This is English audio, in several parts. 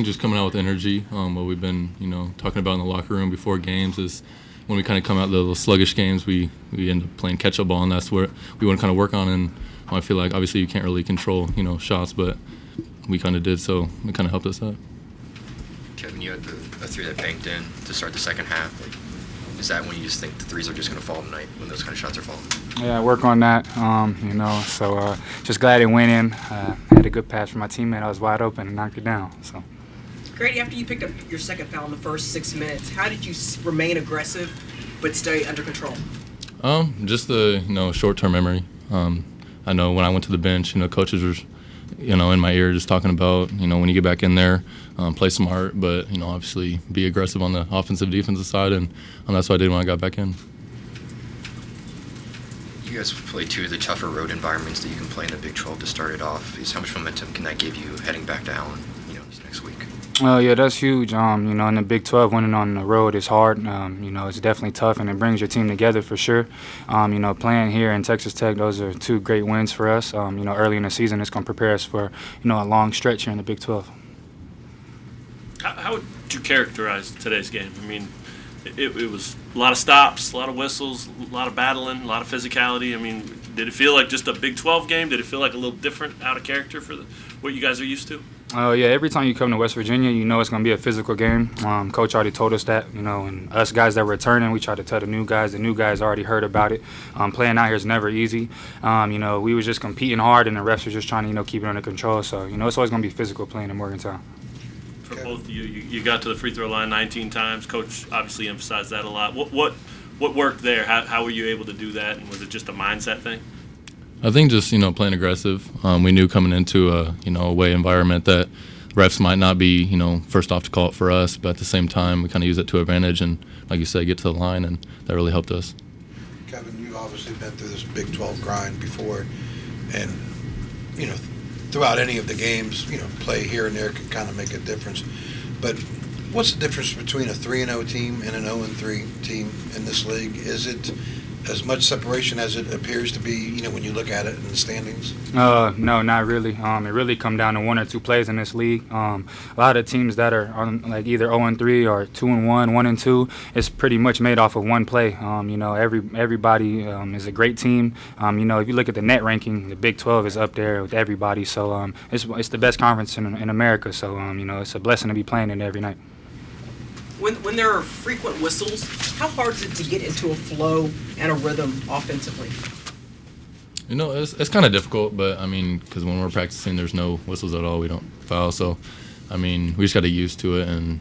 Just coming out with energy. What we've been, talking about in the locker room before games is when we kind of come out of the sluggish games, we end up playing catch-up ball, and that's where we want to kind of work on. And I feel like obviously you can't really control, shots, but we kind of did, so it kind of helped us out. Kevin, you had a three that banked in to start the second half. Is that when you just think the threes are just going to fall tonight when those kind of shots are falling? Yeah, work on that, so just glad it went in. I had a good pass from my teammate. I was wide open and knocked it down. So. Gradey, after you picked up your second foul in the first 6 minutes, how did you remain aggressive but stay under control? Just the short-term memory. I know when I went to the bench, coaches were in my ear just talking about when you get back in there, play smart, but obviously be aggressive on the offensive defensive side, and that's what I did when I got back in. You guys play two of the tougher road environments that you can play in the Big 12 to start it off. How much momentum can that give you heading back to Allen, next week? Well, yeah, that's huge. In the Big 12, winning on the road is hard. It's definitely tough, and it brings your team together for sure. Playing here in Texas Tech, those are two great wins for us. Early in the season, it's going to prepare us for, a long stretch here in the Big 12. How would you characterize today's game? I mean, it was a lot of stops, a lot of whistles, a lot of battling, a lot of physicality. I mean, did it feel like just a Big 12 game? Did it feel like a little different, out of character for what you guys are used to? Yeah, every time you come to West Virginia, it's going to be a physical game. Coach already told us that, and us guys that were returning, we try to tell the new guys. The new guys already heard about it. Playing out here is never easy. We was just competing hard, and the refs were just trying to, keep it under control. So, it's always going to be physical playing in Morgantown. For both of you, you got to the free throw line 19 times. Coach obviously emphasized that a lot. What worked there? How were you able to do that, and was it just a mindset thing? I think just playing aggressive. We knew coming into a away environment that refs might not be first off to call it for us, but at the same time we kind of use it to advantage and, like you said, get to the line, and that really helped us. Kevin, you've obviously been through this Big 12 grind before, and throughout any of the games, play here and there can kind of make a difference. But what's the difference between a 3-0 team and an 0-3 team in this league? Is it as much separation as it appears to be, when you look at it in the standings? No, not really. It really come down to one or two plays in this league. A lot of teams that are on like either 0-3 or 2-1, 1-2, it's pretty much made off of one play. Everybody is a great team. If you look at the net ranking, the Big 12 is up there with everybody. So it's the best conference in America. So it's a blessing to be playing it every night. When there are frequent whistles, how hard is it to get into a flow and a rhythm offensively? It's kind of difficult, but because when we're practicing, there's no whistles at all. We don't foul, so we just got to get used to it and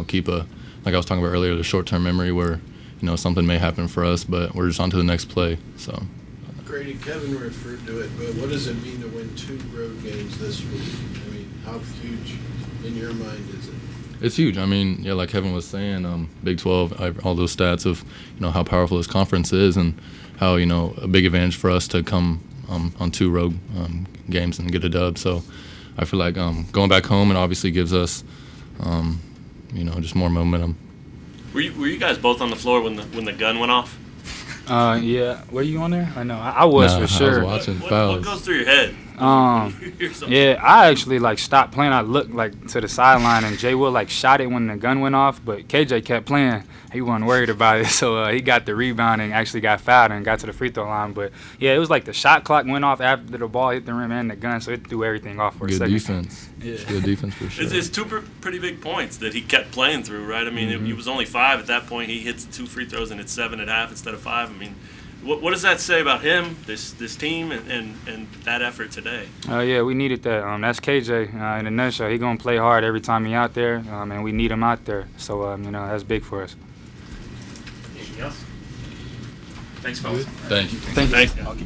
keep like I was talking about earlier, the short-term memory where something may happen for us, but we're just on to the next play. So. Gradey, Kevin referred to it, but what does it mean to win 2 road games this week? How huge in your mind is it? It's huge. Like Kevin was saying, Big 12, all those stats of, how powerful this conference is and how, a big advantage for us to come on 2 road games and get a dub. So I feel like going back home, it obviously gives us, just more momentum. Were you guys both on the floor when the gun went off? Yeah. Were you on there? I know. I was for sure. I was watching what goes through your head? Yeah, I actually stopped playing. I looked to the sideline, and Jay Will shot it when the gun went off, but KJ kept playing. He wasn't worried about it, so he got the rebound and actually got fouled and got to the free throw line. But yeah, it was the shot clock went off after the ball hit the rim and the gun, so it threw everything off for a second. Good defense. Yeah. Good defense for sure. It's 2 pretty big points that he kept playing through, right? He was only 5 at that point. He hits 2 free throws and it's 7 at half instead of 5. What does that say about him, this team, and that effort today? Yeah, we needed that. That's KJ in a nutshell. He's going to play hard every time he's out there, and we need him out there. So, that's big for us. Anything else? Thanks, folks. Thank you. Thank you.